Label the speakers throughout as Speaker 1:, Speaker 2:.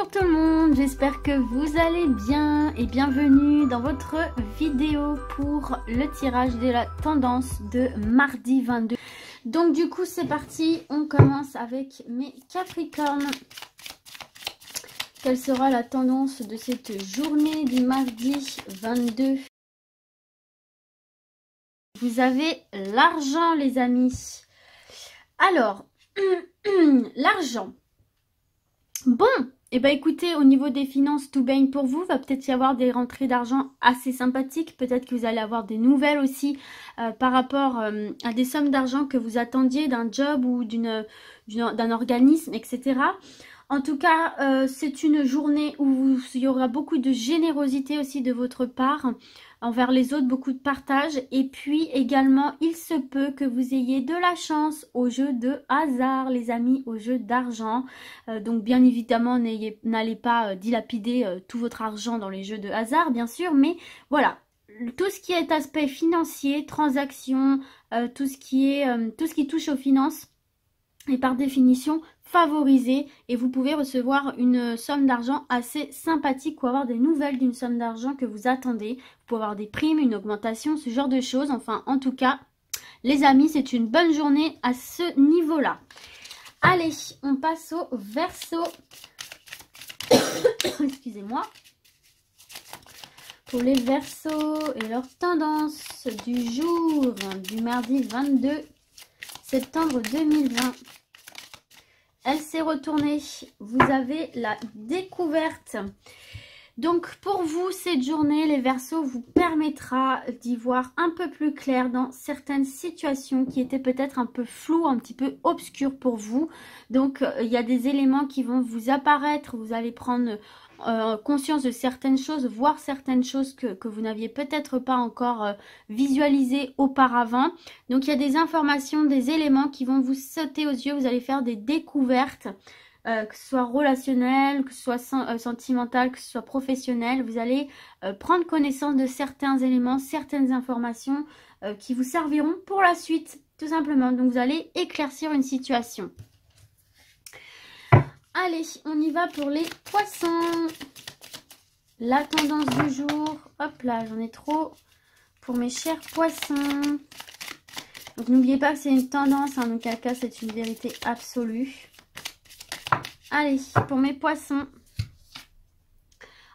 Speaker 1: Bonjour tout le monde, j'espère que vous allez bien et bienvenue dans votre vidéo pour le tirage de la tendance de mardi 22. Donc du coup c'est parti, on commence avec mes Capricornes. Quelle sera la tendance de cette journée du mardi 22? Vous avez l'argent les amis. Alors, l'argent. Bon, et ben écoutez, au niveau des finances, tout baigne pour vous. Va peut-être y avoir des rentrées d'argent assez sympathiques. Peut-être que vous allez avoir des nouvelles aussi par rapport à des sommes d'argent que vous attendiez d'un job ou d'un organisme, etc. En tout cas, c'est une journée où il y aura beaucoup de générosité aussi de votre part envers les autres, beaucoup de partage. Et puis également, il se peut que vous ayez de la chance au jeu de hasard, les amis, au jeu d'argent. Donc bien évidemment, n'allez pas dilapider tout votre argent dans les jeux de hasard, bien sûr. Mais voilà, tout ce qui est aspect financier, transactions, tout ce qui touche aux finances est par définition favorisé et vous pouvez recevoir une somme d'argent assez sympathique ou avoir des nouvelles d'une somme d'argent que vous attendez. Vous pouvez avoir des primes, une augmentation, ce genre de choses. Enfin, en tout cas, les amis, c'est une bonne journée à ce niveau-là. Allez, on passe au Verseau. Excusez-moi. Pour les Verseaux et leur tendance du jour du mardi 22 septembre 2020. Elle s'est retournée. Vous avez la découverte. Donc pour vous, cette journée, les Verseaux, vous permettra d'y voir un peu plus clair dans certaines situations qui étaient peut-être un peu floues, un petit peu obscures pour vous. Donc il y a des éléments qui vont vous apparaître. Vous allez prendre conscience de certaines choses, voir certaines choses que vous n'aviez peut-être pas encore visualisées auparavant. Donc il y a des informations, des éléments qui vont vous sauter aux yeux. Vous allez faire des découvertes. Que ce soit relationnel, que ce soit sentimental, que ce soit professionnel, vous allez prendre connaissance de certains éléments, certaines informations qui vous serviront pour la suite, tout simplement. Donc vous allez éclaircir une situation. Allez, on y va pour les poissons. La tendance du jour. Hop là, j'en ai trop pour mes chers poissons. Donc n'oubliez pas que c'est une tendance, hein, donc à cas c'est une vérité absolue. Allez, pour mes poissons.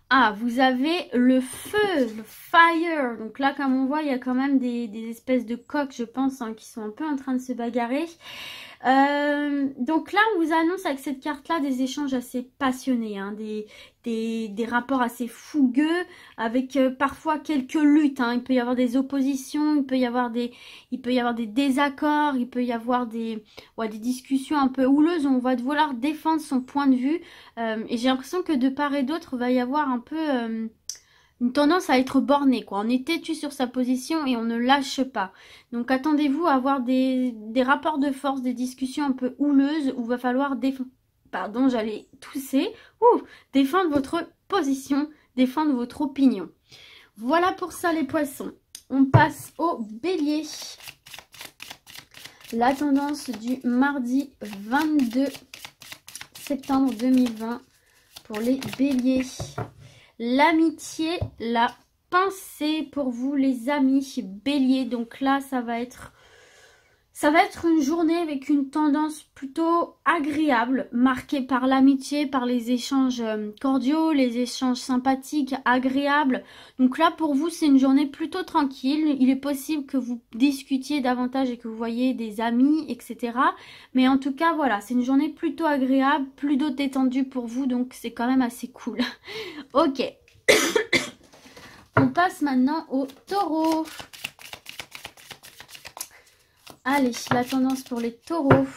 Speaker 1: Ah, vous avez le feu, le fire. Donc là, comme on voit, il y a quand même des espèces de coqs, je pense, hein, qui sont un peu en train de se bagarrer. Donc là, on vous annonce avec cette carte-là des échanges assez passionnés, hein, des rapports assez fougueux, avec parfois quelques luttes. Hein. Il peut y avoir des oppositions, il peut y avoir des désaccords, il peut y avoir des discussions un peu houleuses où on va devoir défendre son point de vue. Et j'ai l'impression que de part et d'autre, il va y avoir un peu une tendance à être borné, quoi. On est têtu sur sa position et on ne lâche pas. Donc attendez-vous à avoir des rapports de force, des discussions un peu houleuses où il va falloir défendre. Pardon, j'allais tousser. Défendre votre position, défendre votre opinion. Voilà pour ça les poissons. On passe au bélier. La tendance du mardi 22 septembre 2020 pour les béliers. L'amitié, la pensée pour vous les amis béliers. Donc là, ça va être une journée avec une tendance plutôt agréable, marquée par l'amitié, par les échanges cordiaux, les échanges sympathiques, agréables. Donc là, pour vous, c'est une journée plutôt tranquille. Il est possible que vous discutiez davantage et que vous voyez des amis, etc. Mais en tout cas, voilà, c'est une journée plutôt agréable, plutôt détendue pour vous, donc c'est quand même assez cool. Ok. On passe maintenant au taureau. Allez, la tendance pour les taureaux.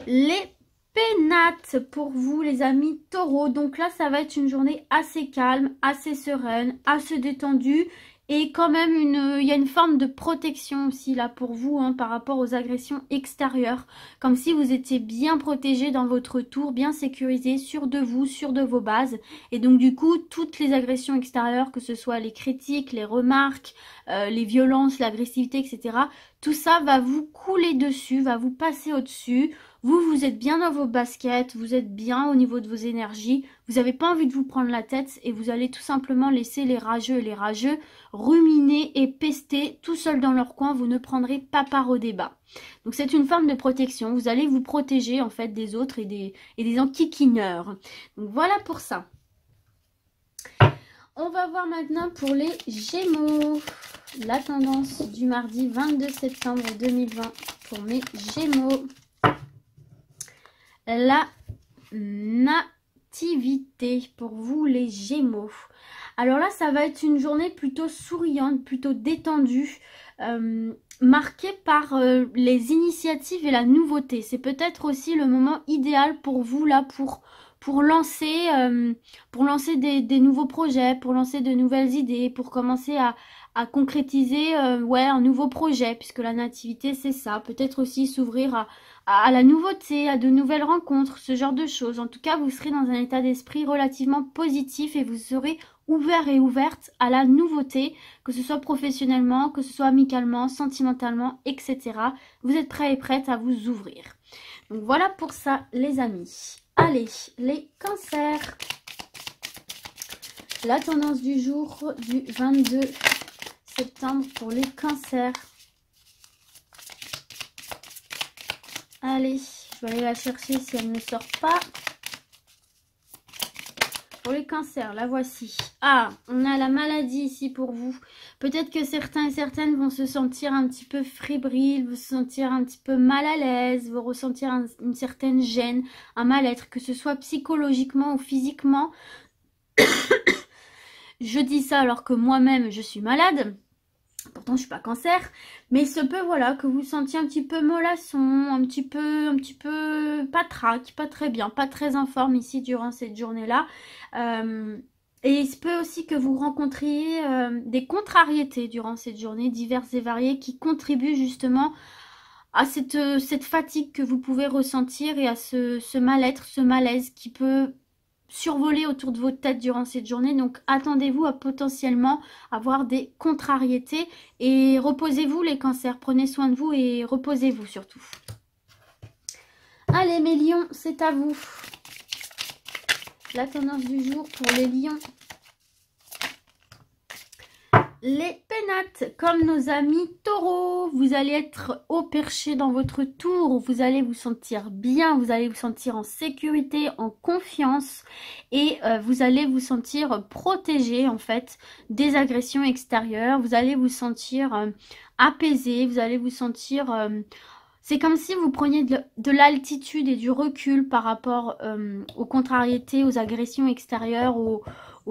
Speaker 1: Les pénates pour vous, les amis taureaux. Donc là, ça va être une journée assez calme, assez sereine, assez détendue. Et quand même, il y a une forme de protection aussi là pour vous hein, par rapport aux agressions extérieures. Comme si vous étiez bien protégé dans votre tour, bien sécurisé, sûr de vous, sûr de vos bases. Et donc du coup, toutes les agressions extérieures, que ce soit les critiques, les remarques, les violences, l'agressivité, etc. Tout ça va vous couler dessus, va vous passer au-dessus. Vous êtes bien dans vos baskets, vous êtes bien au niveau de vos énergies, vous n'avez pas envie de vous prendre la tête et vous allez tout simplement laisser les rageux et les rageux ruminer et pester tout seuls dans leur coin, vous ne prendrez pas part au débat. Donc c'est une forme de protection, vous allez vous protéger en fait des autres et des enquiquineurs. Donc voilà pour ça. On va voir maintenant pour les Gémeaux. La tendance du mardi 22 septembre 2020 pour mes Gémeaux. La nativité pour vous les Gémeaux. Alors là, ça va être une journée plutôt souriante, plutôt détendue, marquée par les initiatives et la nouveauté. C'est peut-être aussi le moment idéal pour vous là pour lancer des nouveaux projets, pour lancer de nouvelles idées, pour commencer à concrétiser un nouveau projet, puisque la nativité c'est ça. Peut-être aussi s'ouvrir à la nouveauté, à de nouvelles rencontres, ce genre de choses. En tout cas, vous serez dans un état d'esprit relativement positif et vous serez ouvert et ouverte à la nouveauté, que ce soit professionnellement, que ce soit amicalement, sentimentalement, etc. Vous êtes prêts et prêtes à vous ouvrir. Donc voilà pour ça les amis. Allez, les cancers. La tendance du jour du 22 septembre pour les cancers. Allez, je vais aller la chercher si elle ne sort pas. Pour les cancers, la voici. Ah, on a la maladie ici pour vous. Peut-être que certains et certaines vont se sentir un petit peu fébriles, vont se sentir un petit peu mal à l'aise, vont ressentir une certaine gêne, un mal-être, que ce soit psychologiquement ou physiquement. Je dis ça alors que moi-même je suis malade. Pourtant je suis pas cancer, mais il se peut voilà que vous sentiez un petit peu mollasson, un petit peu pas trac, pas très bien, pas très en forme ici durant cette journée-là. Et il se peut aussi que vous rencontriez des contrariétés durant cette journée, diverses et variées, qui contribuent justement à cette fatigue que vous pouvez ressentir et à ce mal-être, ce malaise qui peut survoler autour de votre tête durant cette journée. Donc attendez-vous à potentiellement avoir des contrariétés et reposez-vous les cancers, prenez soin de vous et reposez-vous surtout. Allez mes lions, c'est à vous. La tendance du jour pour les lions. Les pénates, comme nos amis taureaux, vous allez être au perché dans votre tour, vous allez vous sentir bien, vous allez vous sentir en sécurité, en confiance et vous allez vous sentir protégé en fait des agressions extérieures, vous allez vous sentir apaisé, vous allez vous sentir... c'est comme si vous preniez de l'altitude et du recul par rapport aux contrariétés, aux agressions extérieures, aux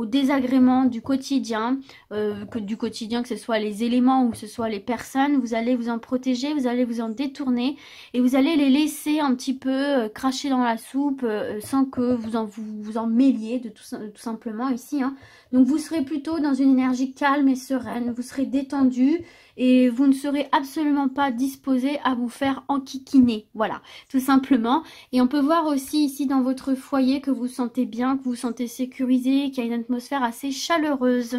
Speaker 1: désagréments du quotidien, que ce soit les éléments ou que ce soit les personnes. Vous allez vous en protéger, vous allez vous en détourner et vous allez les laisser un petit peu cracher dans la soupe sans que vous en mêliez tout simplement ici. Hein. Donc vous serez plutôt dans une énergie calme et sereine, vous serez détendu et vous ne serez absolument pas disposé à vous faire enquiquiner. Voilà, tout simplement. Et on peut voir aussi ici dans votre foyer que vous vous sentez bien, que vous vous sentez sécurisé, qu'il y a une atmosphère assez chaleureuse.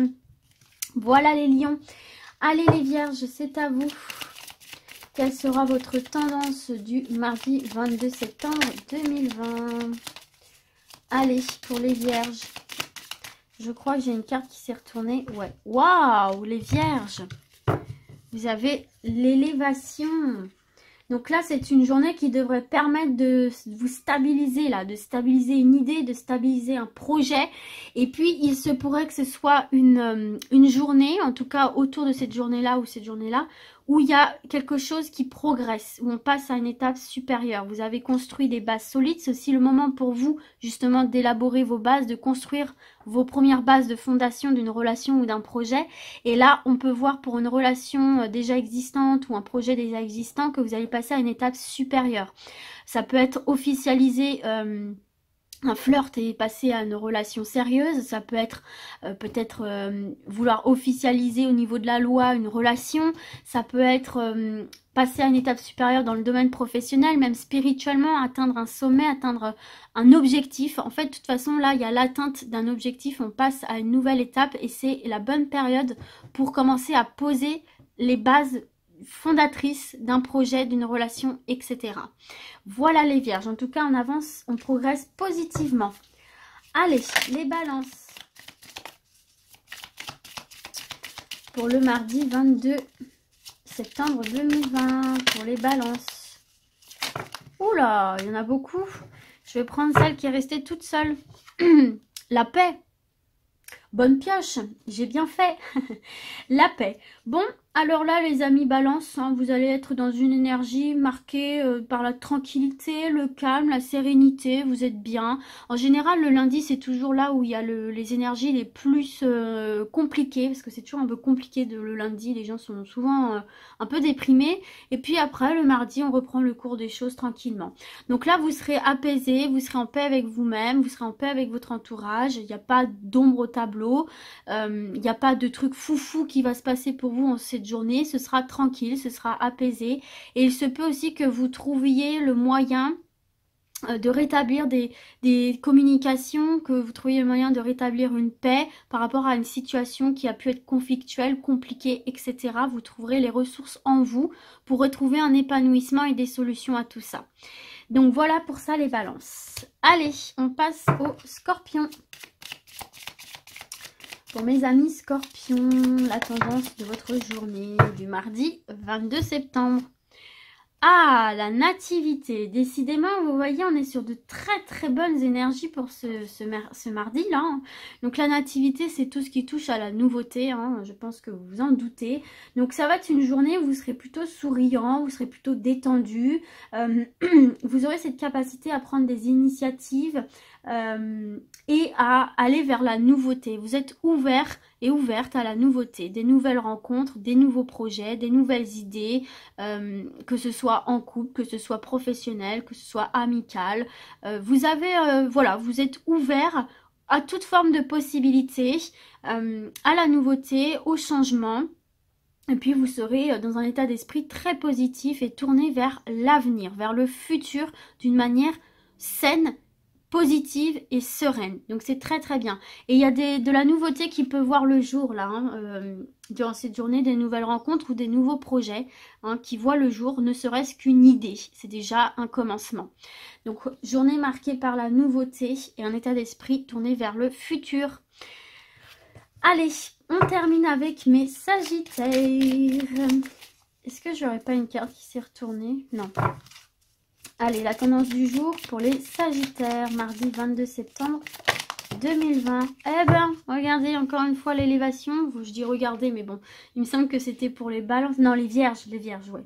Speaker 1: Voilà les lions. Allez les vierges, c'est à vous. Quelle sera votre tendance du mardi 22 septembre 2020? Allez, pour les vierges. Je crois que j'ai une carte qui s'est retournée. Ouais. Waouh, les vierges. Vous avez l'élévation. Donc là, c'est une journée qui devrait permettre de vous stabiliser, là, de stabiliser une idée, de stabiliser un projet. Et puis, il se pourrait que ce soit une journée, en tout cas autour de cette journée-là ou cette journée-là, où il y a quelque chose qui progresse, où on passe à une étape supérieure. Vous avez construit des bases solides. C'est aussi le moment pour vous, justement, d'élaborer vos bases, de construire vos premières bases de fondation d'une relation ou d'un projet. Et là, on peut voir pour une relation déjà existante ou un projet déjà existant que vous allez passer à une étape supérieure. Ça peut être officialiser un flirt et passer à une relation sérieuse. Ça peut être peut-être vouloir officialiser au niveau de la loi une relation. Ça peut être passer à une étape supérieure dans le domaine professionnel, même spirituellement, atteindre un sommet, atteindre un objectif. En fait, de toute façon, là, il y a l'atteinte d'un objectif. On passe à une nouvelle étape et c'est la bonne période pour commencer à poser les bases fondatrice d'un projet, d'une relation, etc. Voilà les vierges. En tout cas, on avance, on progresse positivement. Allez, les balances. Pour le mardi 22 septembre 2020, pour les balances. Oula, il y en a beaucoup. Je vais prendre celle qui est restée toute seule. La paix. Bonne pioche, j'ai bien fait. La paix. Bon, alors là, les amis balance, hein, vous allez être dans une énergie marquée par la tranquillité, le calme, la sérénité, vous êtes bien. En général, le lundi, c'est toujours là où il y a les énergies les plus compliquées, parce que c'est toujours un peu compliqué le lundi, les gens sont souvent un peu déprimés. Et puis après, le mardi, on reprend le cours des choses tranquillement. Donc là, vous serez apaisé, vous serez en paix avec vous-même, vous serez en paix avec votre entourage, il n'y a pas d'ombre au tableau, il n'y a pas de truc foufou qui va se passer pour vous en cette journée, ce sera tranquille, ce sera apaisé et il se peut aussi que vous trouviez le moyen de rétablir des communications, que vous trouviez le moyen de rétablir une paix par rapport à une situation qui a pu être conflictuelle, compliquée, etc. Vous trouverez les ressources en vous pour retrouver un épanouissement et des solutions à tout ça. Donc voilà pour ça les balances. Allez, on passe aux scorpions. Pour mes amis scorpions, la tendance de votre journée du mardi 22 septembre. Ah, la nativité. Décidément, vous voyez, on est sur de très bonnes énergies pour ce mardi-là. Hein. Donc la nativité, c'est tout ce qui touche à la nouveauté. Hein. Je pense que vous vous en doutez. Donc ça va être une journée où vous serez plutôt souriant, vous serez plutôt détendu. Vous aurez cette capacité à prendre des initiatives et à aller vers la nouveauté. Vous êtes ouvert et ouverte à la nouveauté, des nouvelles rencontres, des nouveaux projets, des nouvelles idées, que ce soit en couple, que ce soit professionnel, que ce soit amical. Vous avez, voilà, vous êtes ouvert à toute forme de possibilités, à la nouveauté, au changement. Et puis vous serez dans un état d'esprit très positif et tourné vers l'avenir, vers le futur d'une manière saine, positive et sereine. Donc c'est très bien. Et il y a de la nouveauté qui peut voir le jour là, hein, durant cette journée, des nouvelles rencontres ou des nouveaux projets hein, qui voient le jour, ne serait-ce qu'une idée. C'est déjà un commencement. Donc journée marquée par la nouveauté et un état d'esprit tourné vers le futur. Allez, on termine avec mes sagittaires. Est-ce que j'aurais pas une carte qui s'est retournée? Non. Allez, la tendance du jour pour les sagittaires, mardi 22 septembre 2020. Eh ben, regardez encore une fois l'élévation. Je dis regardez, mais bon, il me semble que c'était pour les balances. Non, les vierges, ouais.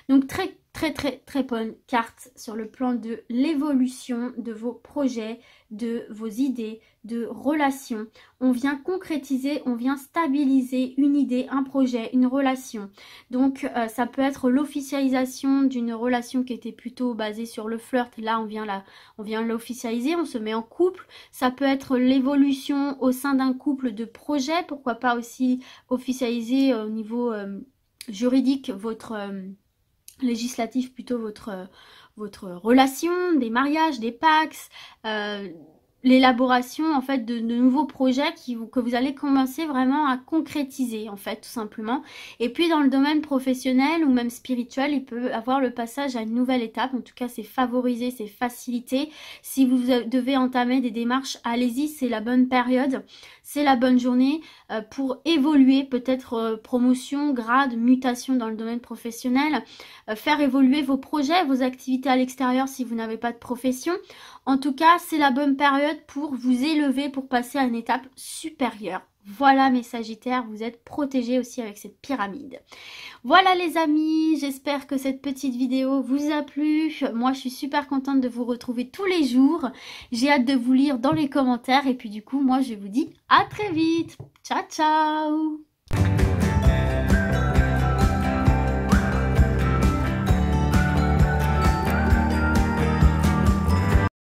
Speaker 1: Donc très bonne carte sur le plan de l'évolution de vos projets, de vos idées, de relations. On vient concrétiser, on vient stabiliser une idée, un projet, une relation. Donc ça peut être l'officialisation d'une relation qui était plutôt basée sur le flirt. Là on vient l'officialiser, on se met en couple. Ça peut être l'évolution au sein d'un couple de projets. Pourquoi pas aussi officialiser au niveau juridique votre... législatif plutôt votre relation, des mariages, des pax, l'élaboration en fait de nouveaux projets que vous allez commencer vraiment à concrétiser en fait tout simplement. Et puis dans le domaine professionnel ou même spirituel, il peut avoir le passage à une nouvelle étape. En tout cas c'est favorisé, c'est facilité. Si vous devez entamer des démarches, allez-y, c'est la bonne période, c'est la bonne journée pour évoluer, peut-être promotion, grade, mutation dans le domaine professionnel, faire évoluer vos projets, vos activités à l'extérieur si vous n'avez pas de profession. En tout cas, c'est la bonne période pour vous élever, pour passer à une étape supérieure. Voilà mes sagittaires, vous êtes protégés aussi avec cette pyramide. Voilà les amis, j'espère que cette petite vidéo vous a plu. Moi, je suis super contente de vous retrouver tous les jours. J'ai hâte de vous lire dans les commentaires. Et puis du coup, moi, je vous dis à très vite. Ciao, ciao!